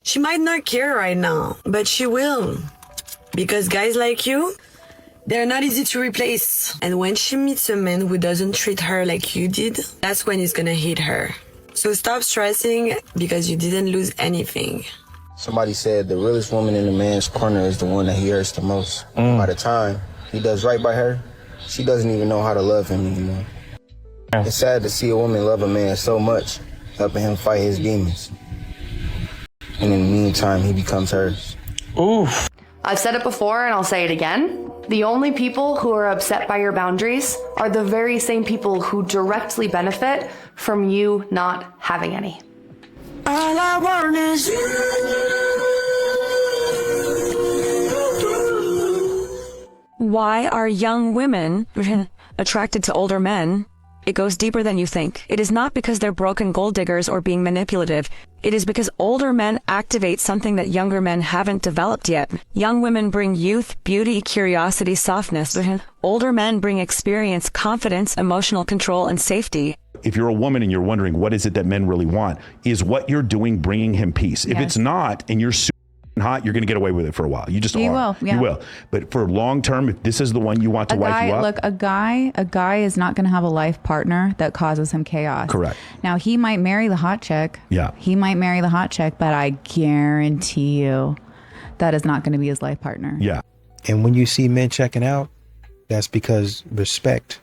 She might not care right now, but she will. Because guys like you, they're not easy to replace. And when she meets a man who doesn't treat her like you did, that's when he's gonna hit her. So stop stressing because you didn't lose anything. Somebody said the realest woman in a man's corner is the one that he hurts the most. By the time he does right by her, she doesn't even know how to love him anymore. It's sad to see a woman love a man so much, helping him fight his demons. And in the meantime, he becomes hers. Oof. I've said it before and I'll say it again. The only people who are upset by your boundaries are the very same people who directly benefit from you not having any. All I want is you. Why are young women attracted to older men? It goes deeper than you think. It is not because they're broken gold diggers or being manipulative. It is because older men activate something that younger men haven't developed yet. Young women bring youth, beauty, curiosity, softness. Older men bring experience, confidence, emotional control, and safety. If you're a woman and you're wondering what is it that men really want, is what you're doing bringing him peace? If it's not, and you're super hot, you're going to get away with it for a while. You just You are. will, yeah. You will. But for long term, if this is the one you want to wife you up. Look, a guy is not going to have a life partner that causes him chaos. Correct. Now, he might marry the hot chick. Yeah. He might marry the hot chick, but I guarantee you that is not going to be his life partner. Yeah. And when you see men checking out, that's because respect,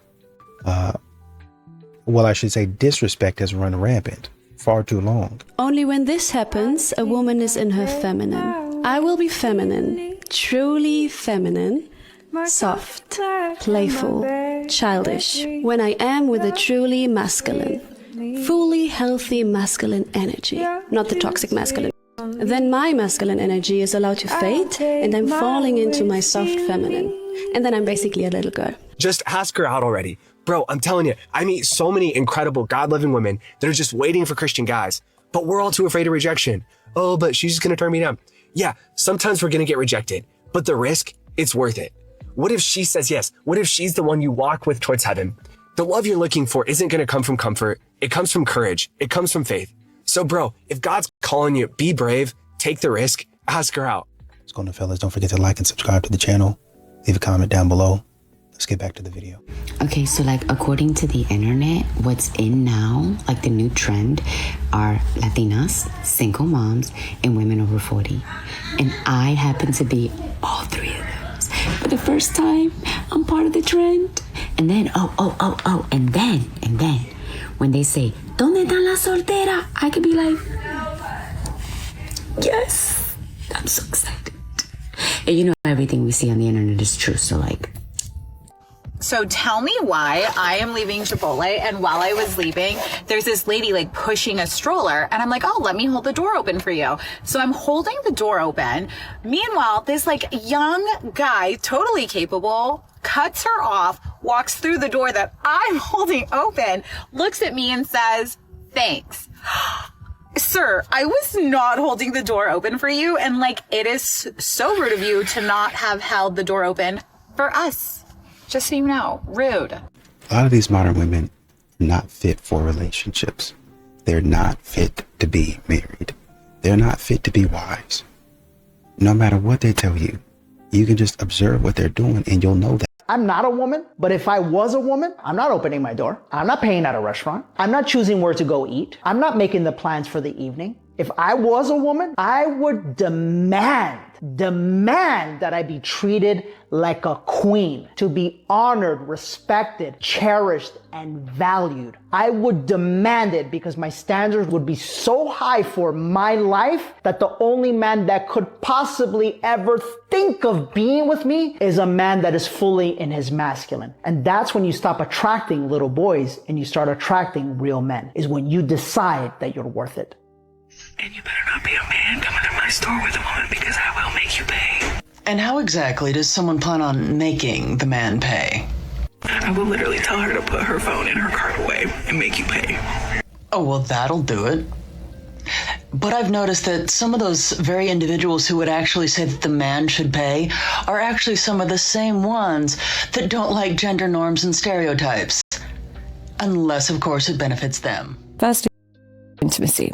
well, I should say disrespect has run rampant far too long. Only when this happens, a woman is in her feminine. I will be feminine, truly feminine, soft, playful, childish, when I am with a truly masculine, fully healthy masculine energy, not the toxic masculine. Then my masculine energy is allowed to fade, and I'm falling into my soft feminine. And then I'm basically a little girl. Just ask her out already. Bro, I'm telling you, I meet so many incredible God-loving women that are just waiting for Christian guys. But we're all too afraid of rejection. Oh, but she's just gonna turn me down. Yeah, sometimes we're gonna get rejected, but the risk, it's worth it. What if she says yes? What if she's the one you walk with towards heaven? The love you're looking for isn't gonna come from comfort. It comes from courage. It comes from faith. So bro, if God's calling you, be brave, take the risk, ask her out. What's going on, fellas? Don't forget to like and subscribe to the channel. Leave a comment down below. Let's get back to the video. Okay, so like according to the internet, what's in now, like the new trend, are Latinas, single moms, and women over 40. And I happen to be all three of those. For the first time, I'm part of the trend. And then, and then, when they say, ¿Dónde está la soltera? I could be like, yes, I'm so excited. And you know, everything we see on the internet is true, so like, so tell me why I am leaving Chipotle, and while I was leaving, there's this lady like pushing a stroller, and I'm like, oh, let me hold the door open for you. So I'm holding the door open. Meanwhile, this like young guy, totally capable, cuts her off, walks through the door that I'm holding open, looks at me and says, thanks. Sir, I was not holding the door open for you, and like, it is so rude of you to not have held the door open for us. Just so you know, rude. A lot of these modern women are not fit for relationships. They're not fit to be married. They're not fit to be wives. No matter what they tell you, you can just observe what they're doing and you'll know that. I'm not a woman, but if I was a woman, I'm not opening my door. I'm not paying at a restaurant. I'm not choosing where to go eat. I'm not making the plans for the evening. If I was a woman, I would demand that I be treated like a queen, to be honored, respected, cherished, and valued. I would demand it because my standards would be so high for my life that the only man that could possibly ever think of being with me is a man that is fully in his masculine. And that's when you stop attracting little boys and you start attracting real men, is when you decide that you're worth it. And you better not be a man coming to my store with a woman, because I will make you pay. And how exactly does someone plan on making the man pay? I will literally tell her to put her phone and her card away and make you pay. Oh, well, that'll do it. But I've noticed that some of those very individuals who would actually say that the man should pay are actually some of the same ones that don't like gender norms and stereotypes. Unless, of course, it benefits them. First, intimacy.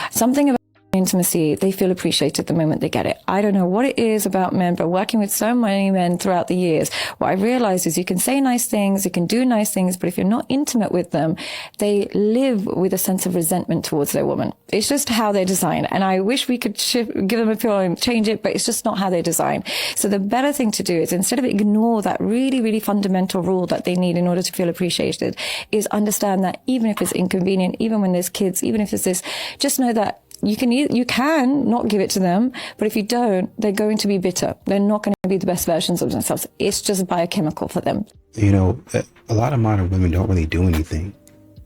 Something about intimacy, they feel appreciated the moment they get it. I don't know what it is about men, but working with so many men throughout the years, what I realized is you can say nice things, you can do nice things, but if you're not intimate with them, they live with a sense of resentment towards their woman. It's just how they're designed. And I wish we could give them a pill and change it, but it's just not how they're designed. So the better thing to do is, instead of ignore that really, really fundamental rule that they need in order to feel appreciated, is understand that even if it's inconvenient, even when there's kids, even if it's this, just know that you can not give it to them, but if you don't, they're going to be bitter. They're not going to be the best versions of themselves. It's just biochemical for them. You know, a lot of modern women don't really do anything.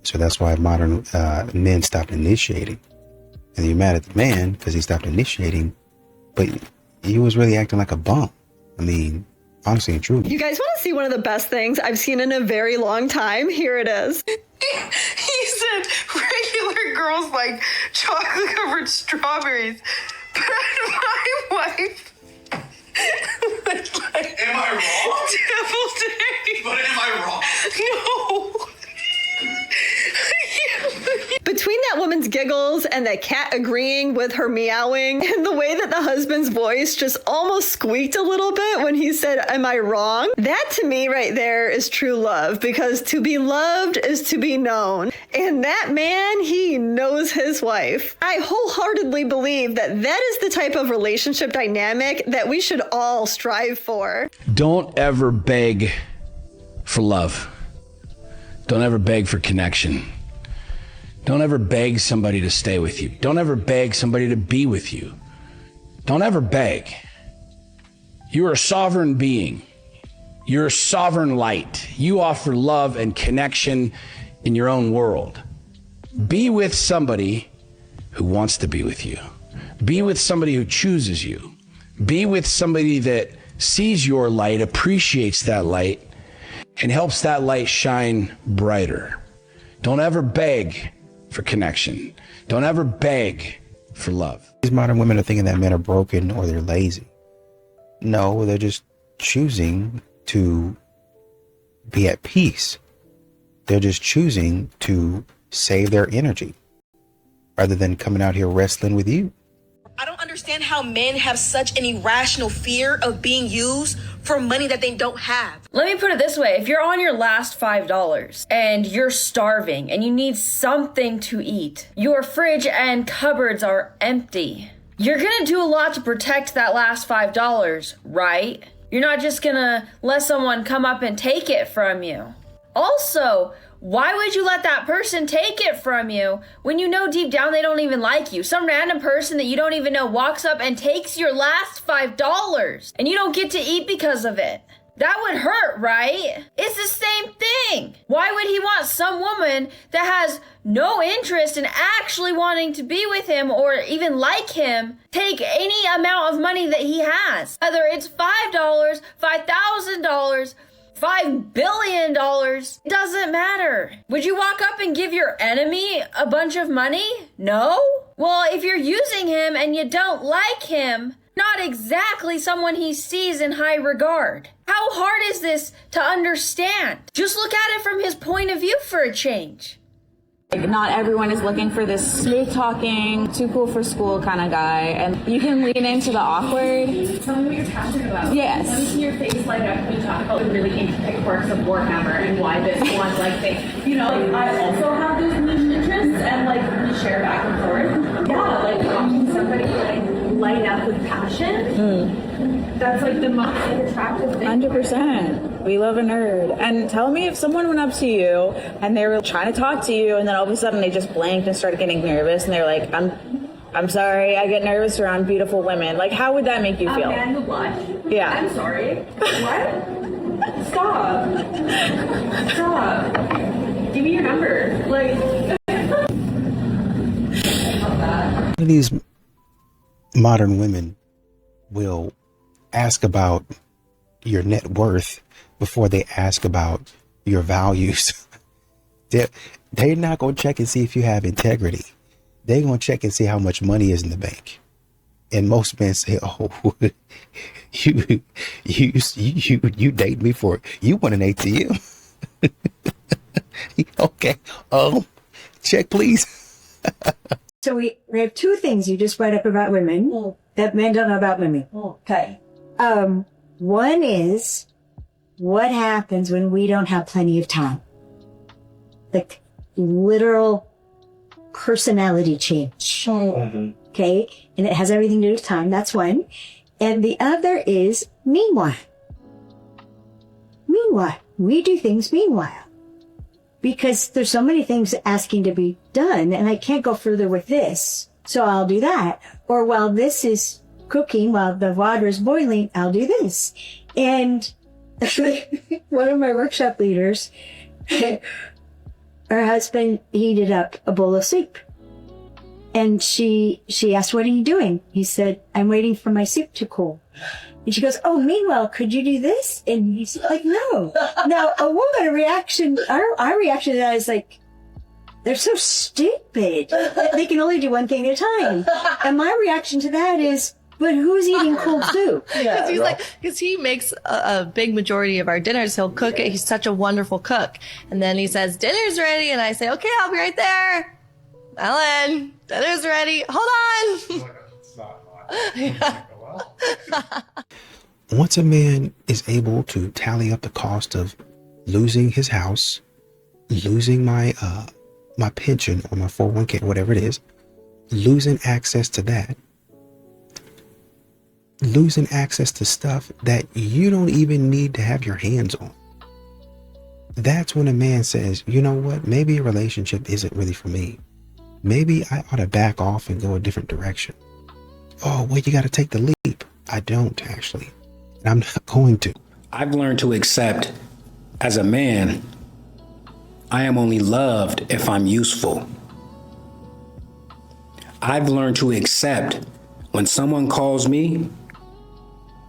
So that's why modern men stopped initiating. And you're mad at the man because he stopped initiating, but he was really acting like a bum. I mean, honestly and truly. You guys want to see one of the best things I've seen in a very long time? Here it is. He said regular girls like chocolate covered strawberries, but my wife was like, am I wrong? Devil's eggs. But am I wrong? No. Between that woman's giggles and that cat agreeing with her meowing, and the way that the husband's voice just almost squeaked a little bit when he said, am I wrong? That to me right there is true love, because to be loved is to be known. And that man, he knows his wife. I wholeheartedly believe that that is the type of relationship dynamic that we should all strive for. Don't ever beg for love. Don't ever beg for connection. Don't ever beg somebody to stay with you. Don't ever beg somebody to be with you. Don't ever beg. You are a sovereign being. You're a sovereign light. You offer love and connection in your own world. Be with somebody who wants to be with you. Be with somebody who chooses you. Be with somebody that sees your light, appreciates that light, and helps that light shine brighter. Don't ever beg for connection. Don't ever beg for love. These modern women are thinking that men are broken or they're lazy. No, they're just choosing to be at peace. They're just choosing to save their energy rather than coming out here wrestling with you. I don't understand how men have such an irrational fear of being used for money that they don't have. Let me put it this way. If you're on your last $5 and you're starving and you need something to eat, your fridge and cupboards are empty, you're gonna do a lot to protect that last $5, right? You're not just gonna let someone come up and take it from you. Also, why would you let that person take it from you when you know deep down they don't even like you? Some random person that you don't even know walks up and takes your last $5 and you don't get to eat because of it. That would hurt, right? It's the same thing. Why would he want some woman that has no interest in actually wanting to be with him or even like him take any amount of money that he has? Whether it's $5, $5,000, $5 billion, doesn't matter. Would you walk up and give your enemy a bunch of money? No? Well, if you're using him and you don't like him, not exactly someone he sees in high regard. How hard is this to understand? Just look at it from his point of view for a change. Like, not everyone is looking for this smooth talking, too cool for school kind of guy, and you can lean into the awkward. Tell me what you're passionate about. Yes. Let me see your face light up when you talk about the really interesting quirks of Warhammer and why this one's like thing. You know, like, I also have those niche interests and like we share back and forth. Yeah, like watching somebody like light up with passion. That's like the most attractive thing. 100%. We love a nerd. And tell me if someone went up to you and they were trying to talk to you and then all of a sudden they just blanked and started getting nervous and they're like, I'm sorry, I get nervous around beautiful women. Like, how would that make you feel? A man who blush? Yeah. I'm sorry. What? Stop. Give me your number. Like, These modern women will ask about your net worth before they ask about your values. They're not going to check and see if you have integrity. They're going to check and see how much money is in the bank. And most men say, oh, you date me for, you want an ATM. Okay. Check please. So we have two things you just brought up about women that men don't know about women. Okay. One is what happens when we don't have plenty of time? Like literal personality change. Okay. And it has everything to do with time. That's one. And the other is meanwhile. Meanwhile. We do things meanwhile. Because there's so many things asking to be done, and I can't go further with this, so I'll do that. Or while this is cooking, while the water is boiling, I'll do this. And one of my workshop leaders, her husband heated up a bowl of soup. And she asked, what are you doing? He said, I'm waiting for my soup to cool. And she goes, oh, meanwhile, could you do this? And he's like, no. Now, a woman reaction, our reaction to that is like, they're so stupid. They can only do one thing at a time. And my reaction to that is, but who's eating cold soup? Because he makes a big majority of our dinners. He'll cook it. He's such a wonderful cook. And then he says, dinner's ready. And I say, okay, I'll be right there. Ellen, dinner's ready. Hold on. Once a man is able to tally up the cost of losing his house, losing my pension or my 401k, whatever it is, losing access to that, losing access to stuff that you don't even need to have your hands on. That's when a man says, you know what, maybe a relationship isn't really for me. Maybe I ought to back off and go a different direction. Oh, well, you got to take the leap. I don't actually. And I'm not going to. I've learned to accept as a man, I am only loved if I'm useful. I've learned to accept when someone calls me,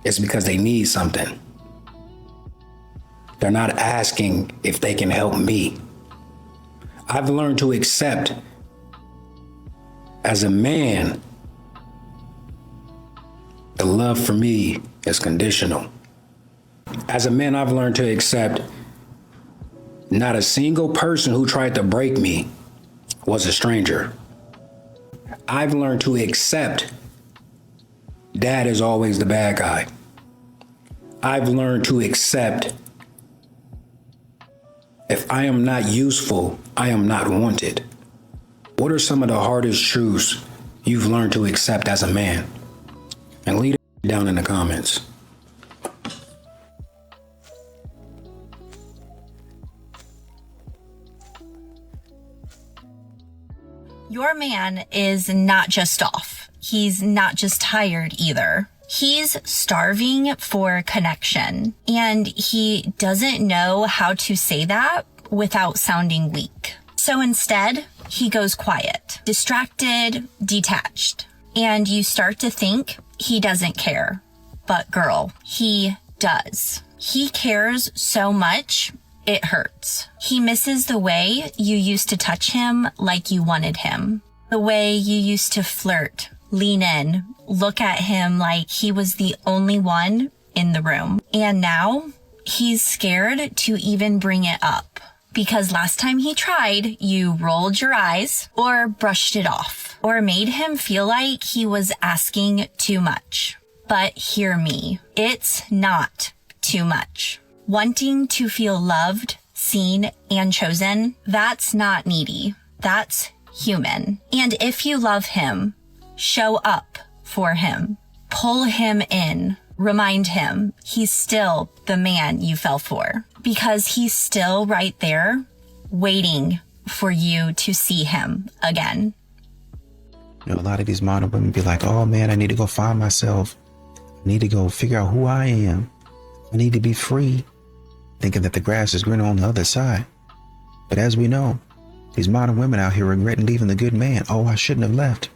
it's because they need something. They're not asking if they can help me. I've learned to accept as a man, the love for me is conditional. As a man, I've learned to accept not a single person who tried to break me was a stranger. I've learned to accept dad is always the bad guy. I've learned to accept if I am not useful, I am not wanted. What are some of the hardest truths you've learned to accept as a man? And leave it down in the comments. Your man is not just off. He's not just tired either. He's starving for connection, and he doesn't know how to say that without sounding weak. So instead, he goes quiet, distracted, detached, and you start to think he doesn't care. But girl, he does. He cares so much, it hurts. He misses the way you used to touch him like you wanted him. The way you used to flirt, lean in, look at him like he was the only one in the room. And now he's scared to even bring it up. Because last time he tried, you rolled your eyes or brushed it off or made him feel like he was asking too much. But hear me, it's not too much. Wanting to feel loved, seen, and chosen, that's not needy. That's human. And if you love him, show up for him. Pull him in. Remind him he's still the man you fell for. Because he's still right there, waiting for you to see him again. You know, a lot of these modern women be like, oh man, I need to go find myself. I need to go figure out who I am. I need to be free. Thinking that the grass is greener on the other side. But as we know, these modern women out here regretting leaving the good man. Oh, I shouldn't have left.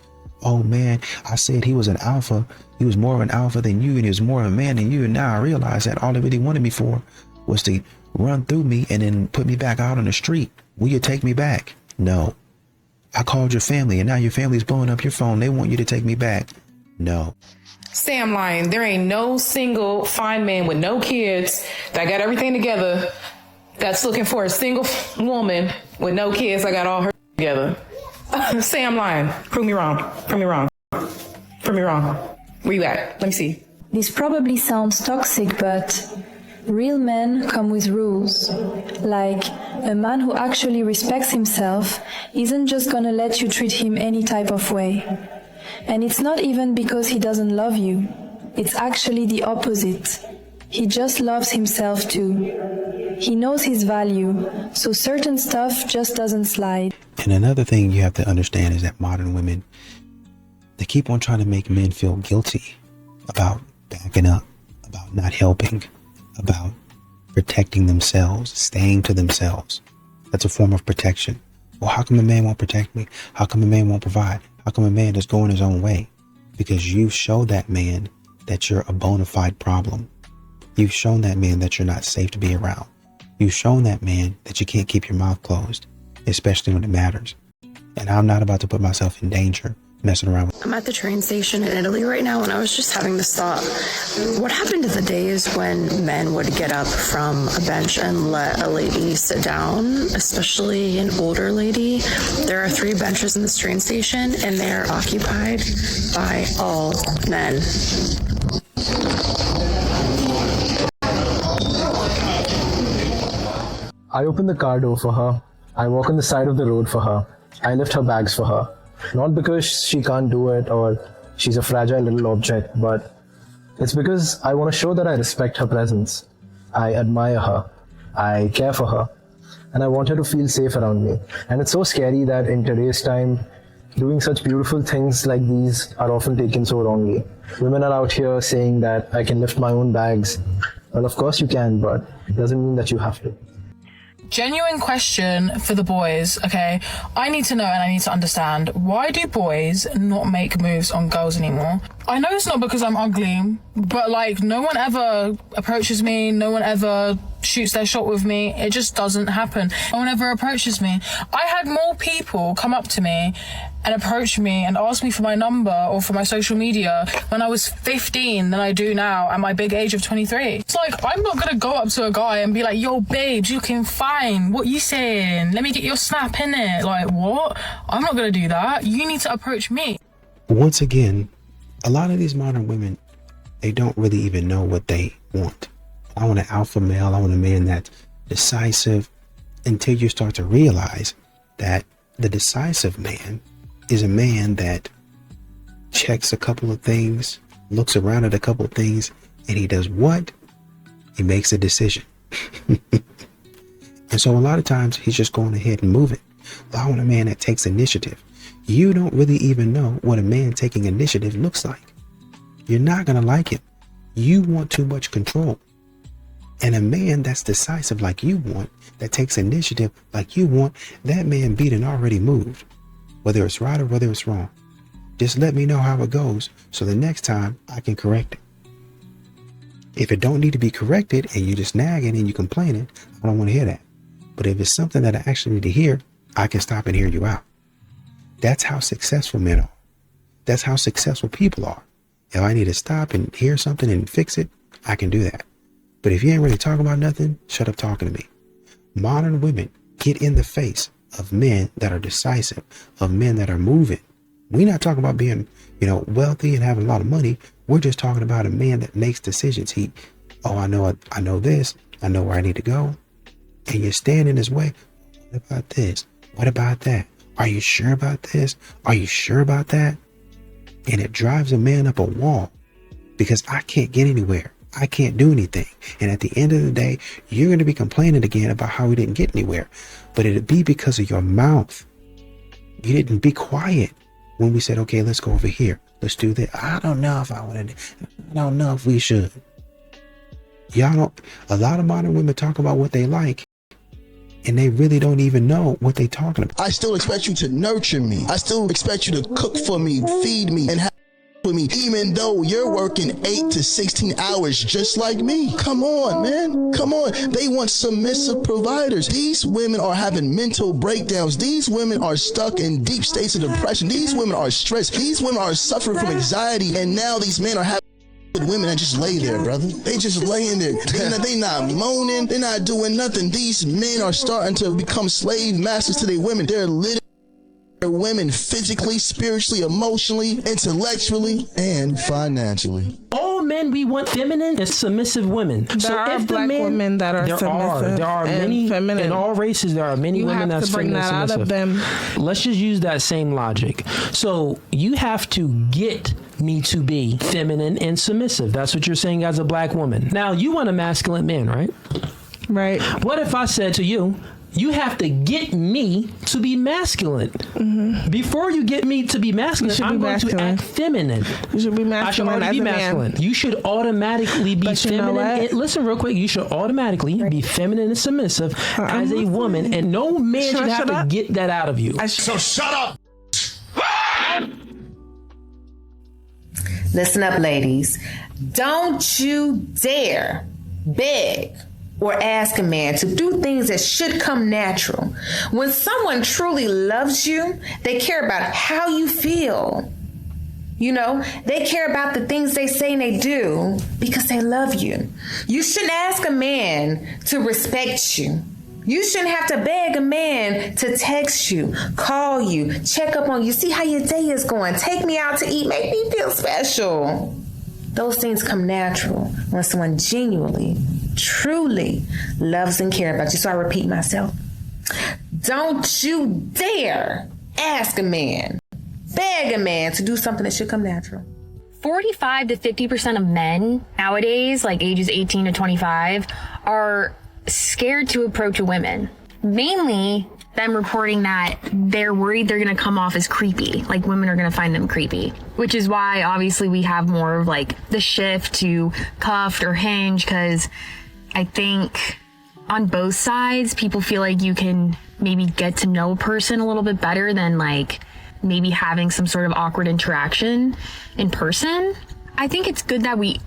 Oh man, I said he was an alpha. He was more of an alpha than you, and he was more of a man than you. And now I realize that all he really wanted me for was to run through me and then put me back out on the street. Will you take me back? No. I called your family and now your family's blowing up your phone. They want you to take me back. No. Sam lying. There ain't no single fine man with no kids that got everything together that's looking for a single woman with no kids that got all her together. Say I'm lying. Prove me wrong. Prove me wrong. Prove me wrong. Where you at? Let me see. This probably sounds toxic, but real men come with rules. Like, a man who actually respects himself isn't just gonna let you treat him any type of way. And it's not even because he doesn't love you. It's actually the opposite. He just loves himself too. He knows his value, so certain stuff just doesn't slide. And another thing you have to understand is that modern women, they keep on trying to make men feel guilty about backing up, about not helping, about protecting themselves, staying to themselves. That's a form of protection. Well, how come a man won't protect me? How come a man won't provide? How come a man is going his own way? Because you've shown that man that you're a bona fide problem. You've shown that man that you're not safe to be around. You've shown that man that you can't keep your mouth closed, especially when it matters. And I'm not about to put myself in danger messing around with. I'm at the train station in Italy right now, and I was just having this thought. What happened to the days when men would get up from a bench and let a lady sit down, especially an older lady? There are 3 benches in this train station, and they are occupied by all men. I open the car door for her. I walk on the side of the road for her. I lift her bags for her. Not because she can't do it or she's a fragile little object, but it's because I want to show that I respect her presence. I admire her. I care for her. And I want her to feel safe around me. And it's so scary that in today's time, doing such beautiful things like these are often taken so wrongly. Women are out here saying that I can lift my own bags. Well, of course you can, but it doesn't mean that you have to. Genuine question for the boys, okay? I need to know and I need to understand, why do boys not make moves on girls anymore? I know it's not because I'm ugly, but like, no one ever approaches me, no one ever shoots their shot with me. It just doesn't happen. No one ever approaches me. I had more people come up to me and approach me and ask me for my number or for my social media when I was 15 than I do now at my big age of 23. It's like, I'm not gonna go up to a guy and be like, yo, babes, you looking fine. What you saying? Let me get your snap in it. Like, what? I'm not gonna do that. You need to approach me. Once again, a lot of these modern women, they don't really even know what they want. I want an alpha male. I want a man that's decisive, until you start to realize that the decisive man is a man that checks a couple of things, looks around at a couple of things, and he does what? He makes a decision. And so a lot of times he's just going ahead and moving. I want a man that takes initiative. You don't really even know what a man taking initiative looks like. You're not going to like him. You want too much control. And a man that's decisive like you want, that takes initiative like you want, that man beat and already moved. Whether it's right or whether it's wrong. Just let me know how it goes so the next time I can correct it. If it don't need to be corrected and you just nagging and you complaining, I don't want to hear that. But if it's something that I actually need to hear, I can stop and hear you out. That's how successful men are. That's how successful people are. If I need to stop and hear something and fix it, I can do that. But if you ain't really talking about nothing, shut up talking to me. Modern women get in the face of men that are decisive, of men that are moving. We're not talking about being, wealthy and having a lot of money. We're just talking about a man that makes decisions. I know this. I know where I need to go. And you're standing in his way. What about this? What about that? Are you sure about this? Are you sure about that? And it drives a man up a wall because I can't get anywhere. I can't do anything. And at the end of the day, you're going to be complaining again about how we didn't get anywhere. But it'd be because of your mouth. You didn't be quiet when we said, okay, let's go over here. Let's do that. I don't know if I want to. I don't know if we should. Y'all don't. A lot of modern women talk about what they like, and they really don't even know what they're talking about. I still expect you to nurture me. I still expect you to cook for me, feed me, and have with me, even though you're working 8 to 16 hours just like me. Come on, man. Come on. They want submissive providers. These women are having mental breakdowns. These women are stuck in deep states of depression. These women are stressed. These women are suffering from anxiety. And now these men are having with women that just lay there, brother. They just laying there. They not moaning. They're not doing nothing. These men are starting to become slave masters to their women. They're literally women physically, spiritually, emotionally, intellectually, and financially. All men, we want feminine and submissive women. There are black women that are submissive. There are and many feminine. in all races. There are many women have that's to bring feminine that and out submissive. of them. Let's just use that same logic. So you have to get me to be feminine and submissive. That's what you're saying as a black woman. Now you want a masculine man, right? Right. What if I said to you, you have to get me to be masculine. Mm-hmm. Before you get me to be masculine, I'm going to act feminine. You should be masculine. I should already be masculine. Man. You should automatically be feminine. Listen real quick. You should automatically be feminine and submissive as a woman, and no man should have to get that out of you. So shut up. Listen up, ladies. Don't you dare beg or ask a man to do things that should come natural. When someone truly loves you, they care about how you feel. You know, they care about the things they say and they do because they love you. You shouldn't ask a man to respect you. You shouldn't have to beg a man to text you, call you, check up on you, see how your day is going, take me out to eat, make me feel special. Those things come natural when someone genuinely, truly loves and cares about you. So I repeat myself. Don't you dare ask a man, beg a man to do something that should come natural. 45 to 50% of men nowadays, like ages 18 to 25, are scared to approach a woman. Mainly them reporting that they're worried they're going to come off as creepy, like women are going to find them creepy, which is why obviously we have more of like the shift to cuffed or hinge, because I think on both sides people feel like you can maybe get to know a person a little bit better than like maybe having some sort of awkward interaction in person. I think it's good that we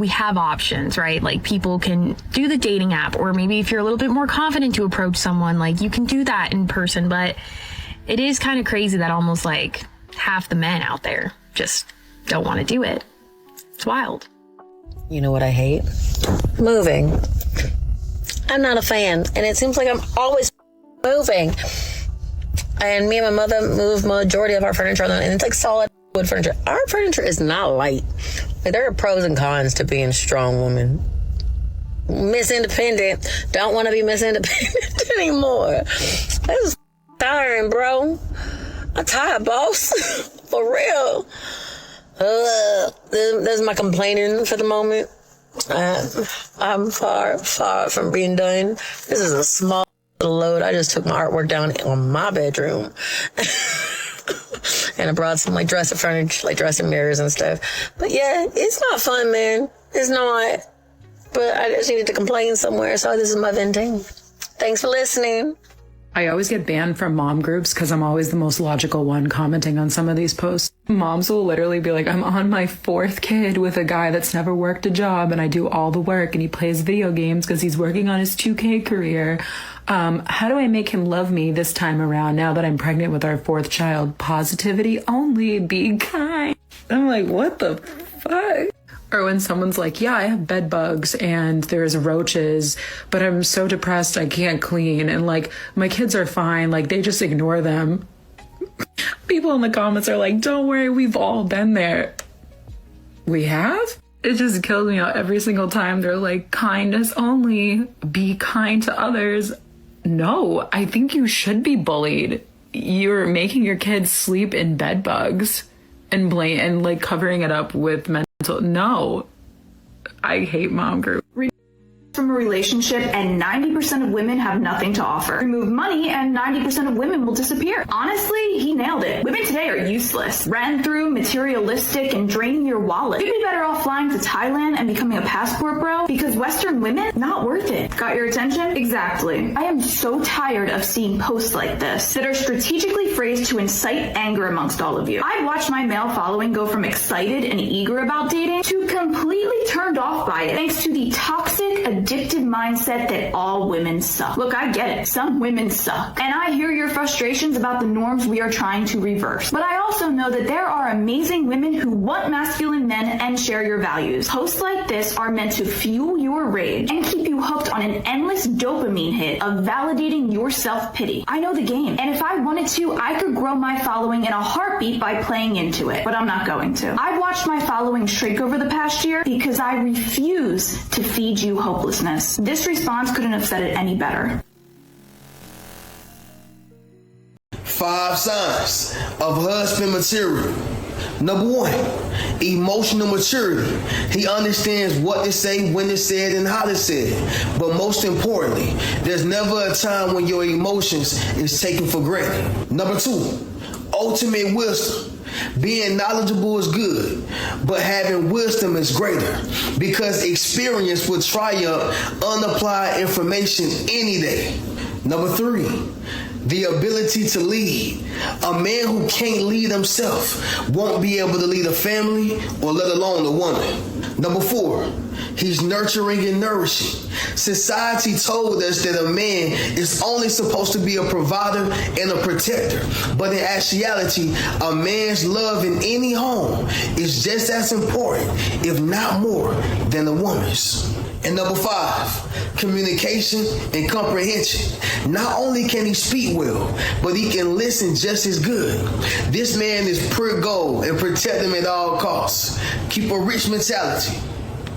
have options, right? Like people can do the dating app, or maybe if you're a little bit more confident to approach someone, like you can do that in person. But it is kind of crazy that almost like half the men out there just don't want to do it. It's wild. You know what I hate? Moving. I'm not a fan, and it seems like I'm always moving. And me and my mother move majority of our furniture, and it's like solid wood furniture. Our furniture is not light. Like, there are pros and cons to being a strong woman. Miss Independent. Don't want to be Miss Independent anymore. This is tiring, bro. I'm tired, boss. For real. That's my complaining for the moment. I'm far from being done. This is a small little load. I just took my artwork down on my bedroom. And I brought some like dresser furniture, like dressing mirrors and stuff. But yeah, it's not fun, man. It's not. But I just needed to complain somewhere, so this is my venting. Thanks for listening. I always get banned from mom groups because I'm always the most logical one commenting on some of these posts. Moms will literally be like, I'm on my 4th kid with a guy that's never worked a job, and I do all the work, and he plays video games because he's working on his 2K career. How do I make him love me this time around now that I'm pregnant with our 4th child? Positivity only, be kind. I'm like, what the fuck? Or when someone's like, yeah, I have bed bugs and there's roaches, but I'm so depressed I can't clean, and like my kids are fine, like they just ignore them. People in the comments are like, don't worry, we've all been there. We have? It just kills me out every single time. They're like, kindness only, be kind to others. No, I think you should be bullied. You're making your kids sleep in bed bugs and like covering it up with mental. No, I hate mom group. From a relationship, and 90% of women have nothing to offer. Remove money and 90% of women will disappear. Honestly, he nailed it. Women today are useless, ran through, materialistic, and draining your wallet. You'd be better off flying to Thailand and becoming a passport bro, because Western women, not worth it. Got your attention? Exactly. I am so tired of seeing posts like this that are strategically phrased to incite anger amongst all of you. I've watched my male following go from excited and eager about dating to completely turned off by it, thanks to the toxic, addictive mindset that all women suck. Look, I get it. Some women suck. And I hear your frustrations about the norms we are trying to reverse. But I also know that there are amazing women who want masculine men and share your values. Posts like this are meant to fuel your rage and keep you hooked on an endless dopamine hit of validating your self-pity. I know the game, and if I wanted to, I could grow my following in a heartbeat by playing into it, but I'm not going to. I've watched my following shrink over the past year because I refuse to feed you hopelessness. This response couldn't have said it any better. 5 signs of husband material. Number 1, emotional maturity. He understands what to say, when to say it, and how to say it. But most importantly, there's never a time when your emotions is taken for granted. Number 2, ultimate wisdom. Being knowledgeable is good, but having wisdom is greater, because experience will triumph unapplied information any day. Number 3, the ability to lead. A man who can't lead himself won't be able to lead a family, or let alone a woman. Number 4, he's nurturing and nourishing. Society told us that a man is only supposed to be a provider and a protector. But in actuality, a man's love in any home is just as important, if not more, than a woman's. And number 5, communication and comprehension. Not only can he speak well, but he can listen just as good. This man is pure gold, and protect him at all costs. Keep a rich mentality.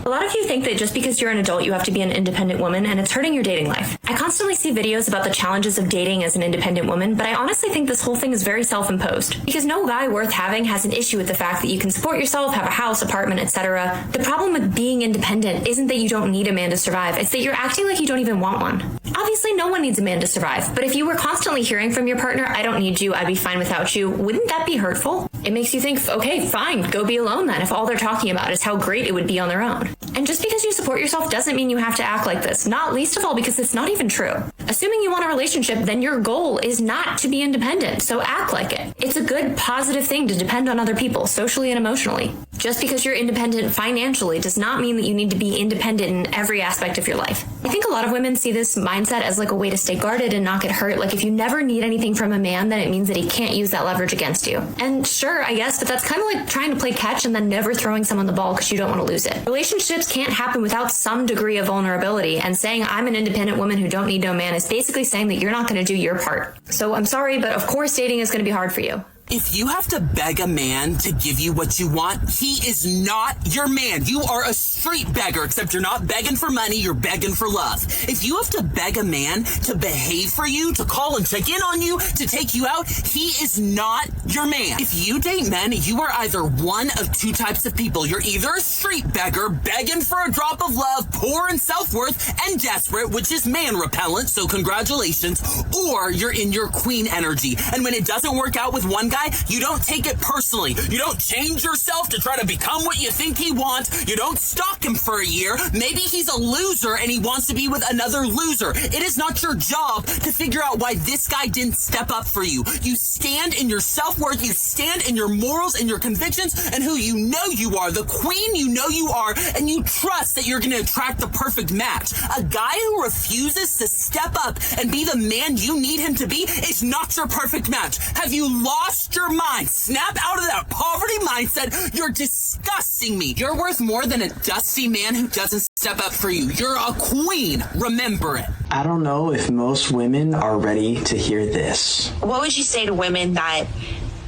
A lot of you think that just because you're an adult, you have to be an independent woman, and it's hurting your dating life. I constantly see videos about the challenges of dating as an independent woman, but I honestly think this whole thing is very self-imposed. Because no guy worth having has an issue with the fact that you can support yourself, have a house, apartment, etc. The problem with being independent isn't that you don't need a man to survive, it's that you're acting like you don't even want one. Obviously, no one needs a man to survive, but if you were constantly hearing from your partner, I don't need you, I'd be fine without you, wouldn't that be hurtful? It makes you think, okay, fine, go be alone then, if all they're talking about is how great it would be on their own. And just because you support yourself doesn't mean you have to act like this, not least of all because it's not even true. Assuming you want a relationship, then your goal is not to be independent, so act like it. It's a good, positive thing to depend on other people, socially and emotionally. Just because you're independent financially does not mean that you need to be independent in every aspect of your life. I think a lot of women see this mindset as like a way to stay guarded and not get hurt. Like if you never need anything from a man, then it means that he can't use that leverage against you. And sure, I guess, but that's kind of like trying to play catch and then never throwing someone the ball because you don't want to lose it. Relationships can't happen without some degree of vulnerability, and saying I'm an independent woman who don't need no man is basically saying that you're not going to do your part. So I'm sorry, but of course dating is going to be hard for you. If you have to beg a man to give you what you want, he is not your man. You are a street beggar, except you're not begging for money, you're begging for love. If you have to beg a man to behave for you, to call and check in on you, to take you out, he is not your man. If you date men, you are either one of 2 types of people. You're either a street beggar, begging for a drop of love, poor in self-worth, and desperate, which is man repellent, so congratulations, or you're in your queen energy. And when it doesn't work out with one guy, you don't take it personally. You don't change yourself to try to become what you think he wants. You don't stalk him for a year. Maybe he's a loser and he wants to be with another loser. It is not your job to figure out why this guy didn't step up for you. You stand in your self-worth. You stand in your morals and your convictions and who you know you are, the queen you know you are, and you trust that you're going to attract the perfect match. A guy who refuses to step up and be the man you need him to be is not your perfect match. Have you lost your mind? Snap out of that poverty mindset. You're disgusting me. You're worth more than a dusty man who doesn't step up for you. You're a queen. Remember it. I don't know if most women are ready to hear this. What would you say to women that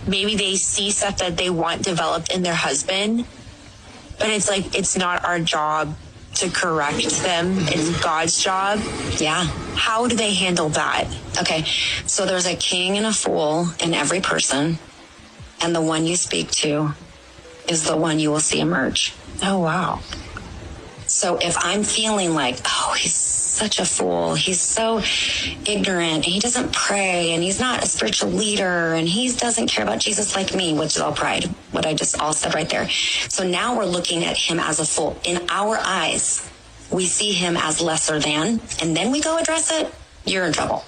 maybe they see stuff that they want developed in their husband, but it's like, it's not our job to correct them, it's God's job? Yeah. How do they handle that? Okay, so there's a king and a fool in every person, and the one you speak to is the one you will see emerge. Oh, wow. So if I'm feeling like, oh, he's such a fool, he's so ignorant, he doesn't pray, and he's not a spiritual leader, and he doesn't care about Jesus like me, which is all pride, what I just all said right there. So now we're looking at him as a fool. In our eyes, we see him as lesser than, and then we go address it, you're in trouble.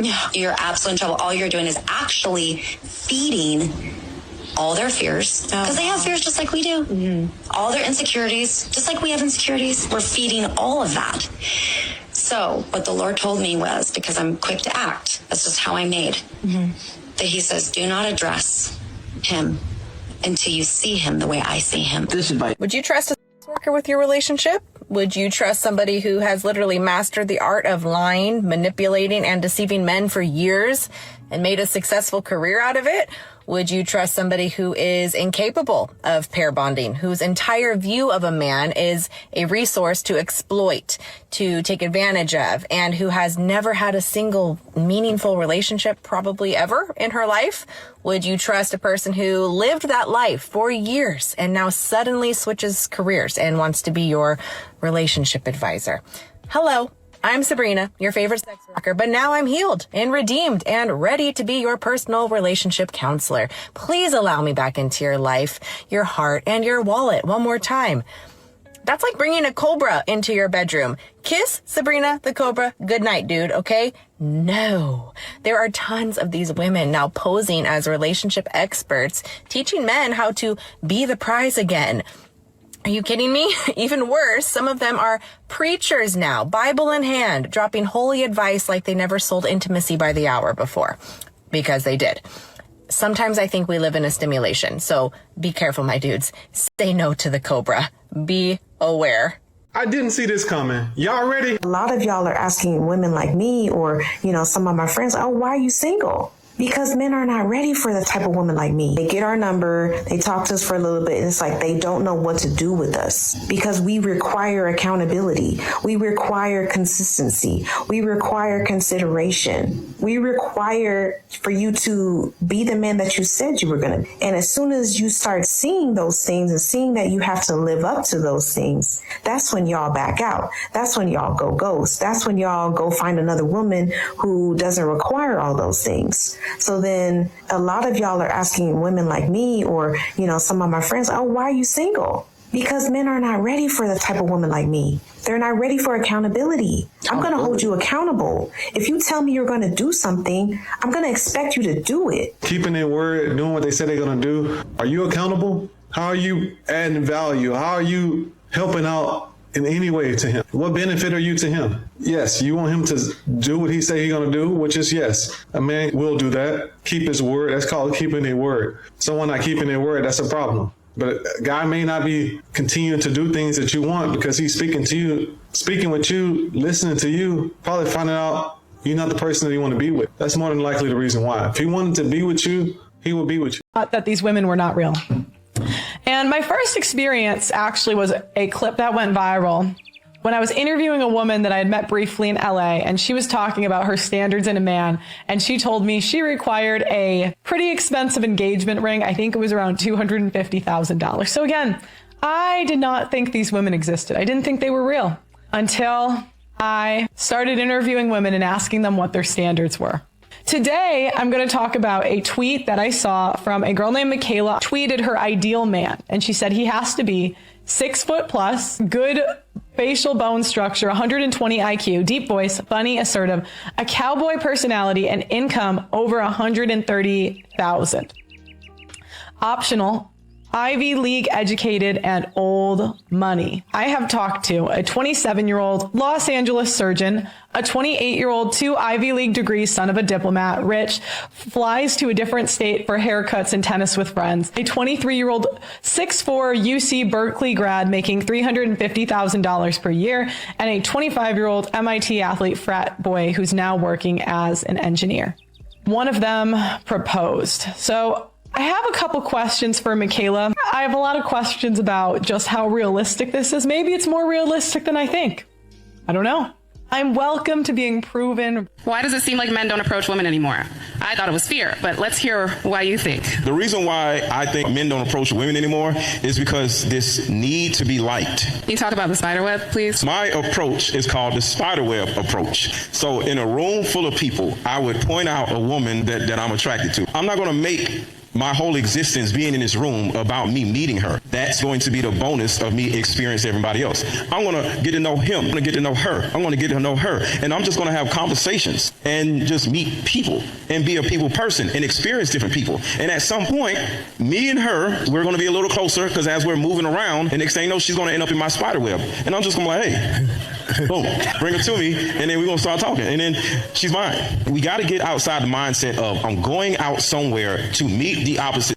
Yeah. You're absolutely in trouble. All you're doing is actually feeding all their fears, because they have fears just like we do. All their insecurities, just like we have insecurities. We're feeding all of that. So what the Lord told me was, because I'm quick to act, that's just how I'm made, that he says, do not address him until you see him the way I see him. Would you trust a sex worker with your relationship? Would you trust somebody who has literally mastered the art of lying, manipulating, and deceiving men for years and made a successful career out of it? Would you trust somebody who is incapable of pair bonding, whose entire view of a man is a resource to exploit, to take advantage of, and who has never had a single meaningful relationship probably ever in her life? Would you trust a person who lived that life for years and now suddenly switches careers and wants to be your relationship advisor? Hello. I'm Sabrina, your favorite sex worker, but now I'm healed and redeemed and ready to be your personal relationship counselor. Please allow me back into your life, your heart, and your wallet one more time. That's like bringing a cobra into your bedroom. Kiss Sabrina the cobra. Good night, dude. Okay? No. There are tons of these women now posing as relationship experts, teaching men how to be the prize again. Are you kidding me? Even worse, some of them are preachers now, Bible in hand, dropping holy advice like they never sold intimacy by the hour before, because they did. Sometimes I think we live in a stimulation, so be careful, my dudes. Say no to the cobra. Be aware. I didn't see this coming. Y'all ready? A lot of y'all are asking women like me or, some of my friends, oh, why are you single? Because men are not ready for the type of woman like me. They get our number, they talk to us for a little bit, and it's like they don't know what to do with us because we require accountability. We require consistency. We require consideration. We require for you to be the man that you said you were going to. And as soon as you start seeing those things and seeing that you have to live up to those things, that's when y'all back out. That's when y'all go ghost. That's when y'all go find another woman who doesn't require all those things. So then a lot of y'all are asking women like me or, some of my friends, oh, why are you single? Because men are not ready for the type of woman like me. They're not ready for accountability. I'm going to hold you accountable. If you tell me you're going to do something, I'm going to expect you to do it. Keeping their word, doing what they said they're going to do. Are you accountable? How are you adding value? How are you helping out in any way to him? What benefit are you to him? Yes, you want him to do what he say he's going to do, which is yes. A man will do that. Keep his word. That's called keeping their word. Someone not keeping their word, that's a problem. But a guy may not be continuing to do things that you want because he's speaking to you, speaking with you, listening to you, probably finding out you're not the person that you want to be with. That's more than likely the reason why. If he wanted to be with you, he would be with you. That these women were not real. And my first experience actually was a clip that went viral when I was interviewing a woman that I had met briefly in LA, and she was talking about her standards in a man. And she told me she required a pretty expensive engagement ring. I think it was around $250,000. So again, I did not think these women existed. I didn't think they were real until I started interviewing women and asking them what their standards were. Today, I'm going to talk about a tweet that I saw from a girl named Michaela. Tweeted her ideal man, and she said he has to be 6 foot plus, good facial bone structure, 120 IQ, deep voice, funny, assertive, a cowboy personality, and income over 130,000. Optional, Ivy League educated and old money. I have talked to a 27-year-old Los Angeles surgeon, a 28-year-old 2 Ivy League degrees son of a diplomat, rich, flies to a different state for haircuts and tennis with friends, a 23-year-old 6'4" UC Berkeley grad making $350,000 per year, and a 25-year-old MIT athlete frat boy who's now working as an engineer. One of them proposed. So I have a couple questions for Michaela. I have a lot of questions about just how realistic this is. Maybe it's more realistic than I think. I don't know. I'm welcome to being proven. Why does it seem like men don't approach women anymore? I thought it was fear, but let's hear why you think. The reason why I think men don't approach women anymore is because this need to be liked. Can you talk about the spiderweb, please? My approach is called the spiderweb approach. So in a room full of people, I would point out a woman that I'm attracted to. I'm not going to make my whole existence being in this room about me meeting her. That's going to be the bonus of me experiencing everybody else. I'm going to get to know him. I'm going to get to know her. I'm going to get to know her. And I'm just going to have conversations and just meet people and be a people person and experience different people. And at some point, me and her, we're going to be a little closer because as we're moving around, and next thing you know, she's going to end up in my spiderweb. And I'm just going to be like, hey, boom, bring her to me. And then we're going to start talking. And then she's mine. We got to get outside the mindset of I'm going out somewhere to meet the opposite.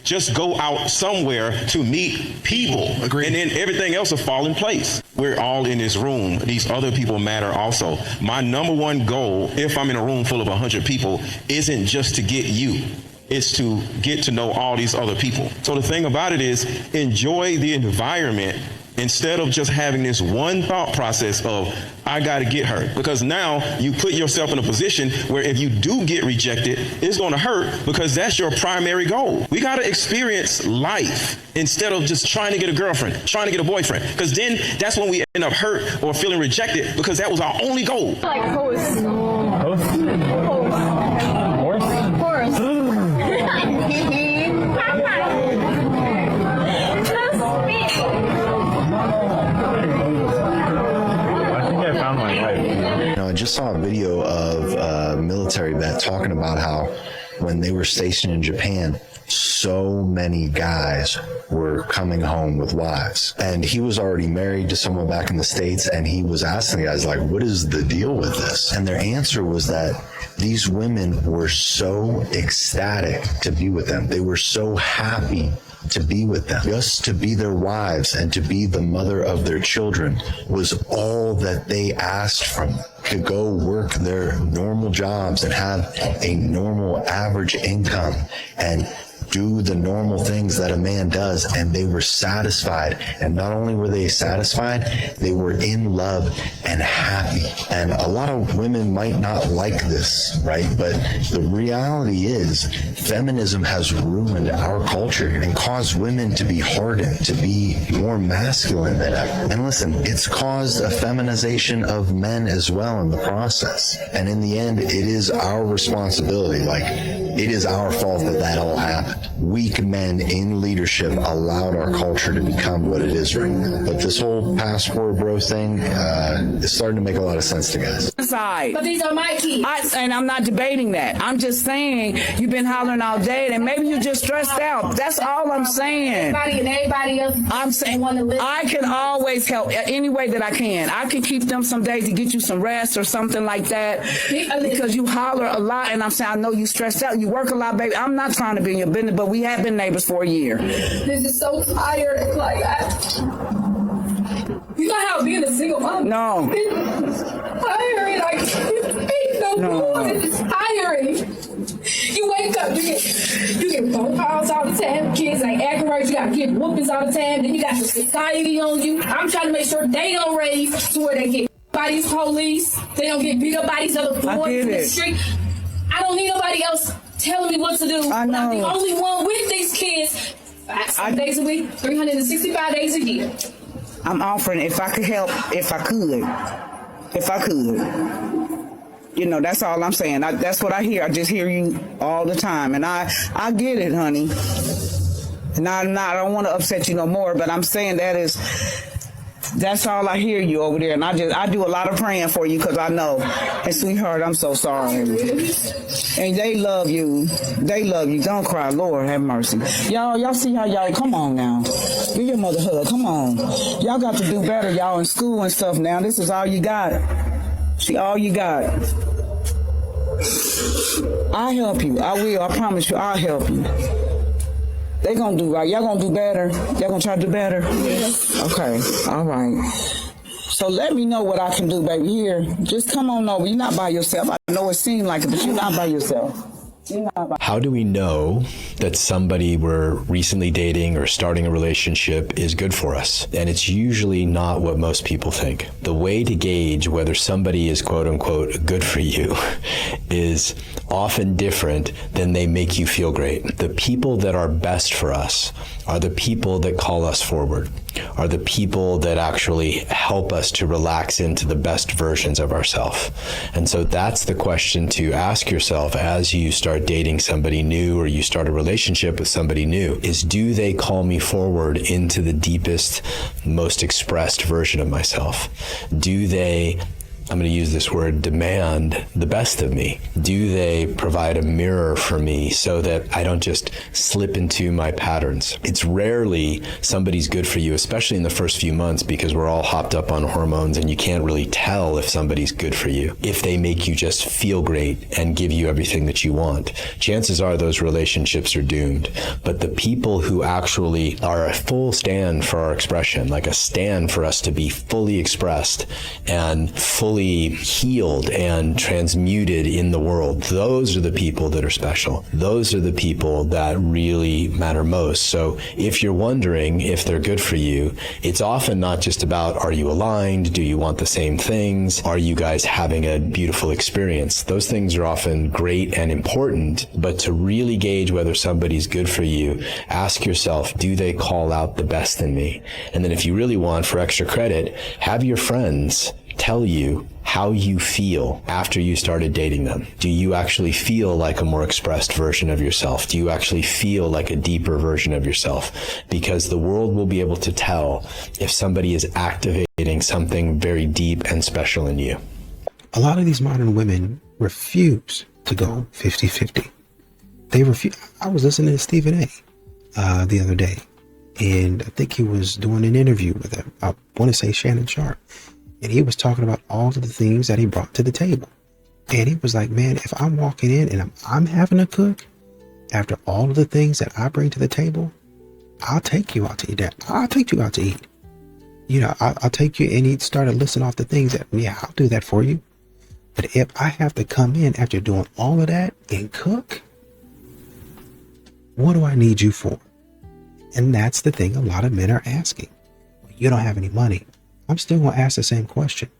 Just go out somewhere to meet people. Agreed. And then everything else will fall in place. We're all in this room. These other people matter also. My number one goal, if I'm in a room full of 100 people, isn't just to get you. It's to get to know all these other people. So the thing about it is, enjoy the environment instead of just having this one thought process of, I got to get her. Because now you put yourself in a position where if you do get rejected, it's going to hurt because that's your primary goal. We got to experience life instead of just trying to get a girlfriend, trying to get a boyfriend. Because then that's when we end up hurt or feeling rejected because that was our only goal. Like horse. Horse. I just saw a video of a military vet talking about how when they were stationed in Japan, so many guys were coming home with wives. And he was already married to someone back in the States, and he was asking the guys, like, what is the deal with this? And their answer was that these women were so ecstatic to be with them. They were so happy to be with them. Just to be their wives and to be the mother of their children was all that they asked from them. To go work their normal jobs and have a normal average income and do the normal things that a man does, and they were satisfied. And not only were they satisfied, they were in love and happy. And a lot of women might not like this, right? But the reality is feminism has ruined our culture and caused women to be hardened, to be more masculine than ever. And listen, it's caused a feminization of men as well in the process. And in the end, it is our responsibility. Like, it is our fault that that all happened. Weak men in leadership allowed our culture to become what it is right now. But this whole passport bro thing is starting to make a lot of sense to guys. But these are my kids. And I'm not debating that. I'm just saying you've been hollering all day and maybe you're just stressed out. That's all I'm saying. Everybody else. I'm saying I can always help any way that I can. I can keep them some days to get you some rest or something like that because you holler a lot, and I'm saying I know you stressed out. You work a lot, baby. I'm not trying to be in your business, but we have been neighbors for a year. This is so tired. Like, you know how being a single mom? No. It's tiring. I can't speak no more. It's tiring. You wake up, you get phone calls all the time. Kids ain't acting right. You got to get whoopings all the time. Then you got the society on you. I'm trying to make sure they don't raise to where they get by these police. They don't get beat up by these other boys in the street. I don't need nobody else telling me what to do. I know. I'm the only one with these kids 5 days a week, 365 days a year. I'm offering if I could help, if I could. You know, that's all I'm saying. That's what I hear. I just hear you all the time. And I get it, honey. And I don't want to upset you no more, but I'm saying that's all I hear you over there. And I do a lot of praying for you because I know. And sweetheart, I'm so sorry. And they love you. They love you. Don't cry. Lord, have mercy. Y'all see how y'all, come on now. Give your mother a hug. Come on. Y'all got to do better. Y'all in school and stuff now. This is all you got. See, all you got. I'll help you. I will. I promise you, I'll help you. They gonna do right. Y'all gonna do better. Y'all gonna try to do better? Yes. Okay. All right. So let me know what I can do, baby. Here, just come on over. You're not by yourself. I know it seemed like it, but you're not by yourself. How do we know that somebody we're recently dating or starting a relationship is good for us? And it's usually not what most people think. The way to gauge whether somebody is quote unquote good for you is often different than they make you feel great. The people that are best for us are the people that call us forward, are the people that actually help us to relax into the best versions of ourselves. And so that's the question to ask yourself as you start dating somebody new or you start a relationship with somebody new is, do they call me forward into the deepest, most expressed version of myself? Do they, I'm going to use this word, demand the best of me? Do they provide a mirror for me so that I don't just slip into my patterns? It's rarely somebody's good for you, especially in the first few months, because we're all hopped up on hormones and you can't really tell if somebody's good for you. If they make you just feel great and give you everything that you want, chances are those relationships are doomed. But the people who actually are a full stand for our expression, like a stand for us to be fully expressed and fully healed and transmuted in the world, those are the people that are special. Those are the people that really matter most. So if you're wondering if they're good for you, it's often not just about, are you aligned? Do you want the same things? Are you guys having a beautiful experience? Those things are often great and important, but to really gauge whether somebody's good for you, ask yourself, do they call out the best in me? And then if you really want for extra credit, have your friends tell you how you feel after you started dating them. Do you actually feel like a more expressed version of yourself? Do you actually feel like a deeper version of yourself? Because the world will be able to tell if somebody is activating something very deep and special in you. A lot of these modern women refuse to go 50-50. They refuse. I was listening to Stephen A. The other day, and I think he was doing an interview with him. I want to say Shannon Sharp. And he was talking about all of the things that he brought to the table. And he was like, man, if I'm walking in and I'm having to cook, after all of the things that I bring to the table, I'll take you out to eat. I'll take you out to eat. You know, I'll take you, and he started listing off the things that, yeah, I'll do that for you. But if I have to come in after doing all of that and cook, what do I need you for? And that's the thing a lot of men are asking. You don't have any money. I'm still going to ask the same question.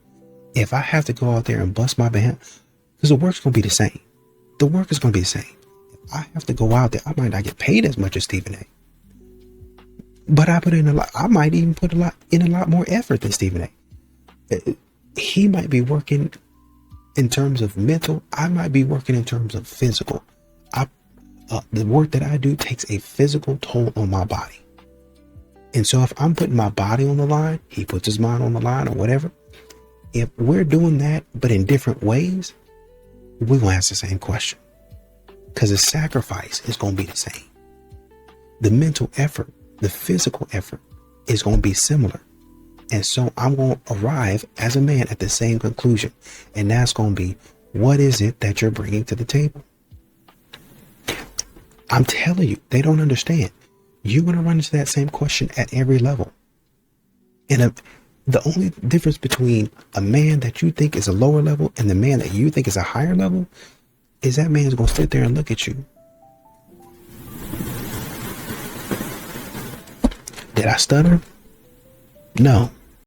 If I have to go out there and bust my band, because the work's going to be the same. The work is going to be the same. If I have to go out there, I might not get paid as much as Stephen A. But I put in a lot. I might even put a lot more effort than Stephen A. He might be working in terms of mental. I might be working in terms of physical. The work that I do takes a physical toll on my body. And so if I'm putting my body on the line, he puts his mind on the line or whatever. If we're doing that, but in different ways, we're going to ask the same question. Because the sacrifice is going to be the same. The mental effort, the physical effort is going to be similar. And so I'm going to arrive as a man at the same conclusion. And that's going to be, what is it that you're bringing to the table? I'm telling you, they don't understand. You're going to run into that same question at every level. And the only difference between a man that you think is a lower level and the man that you think is a higher level is that man's going to sit there and look at you. Did I stutter? No.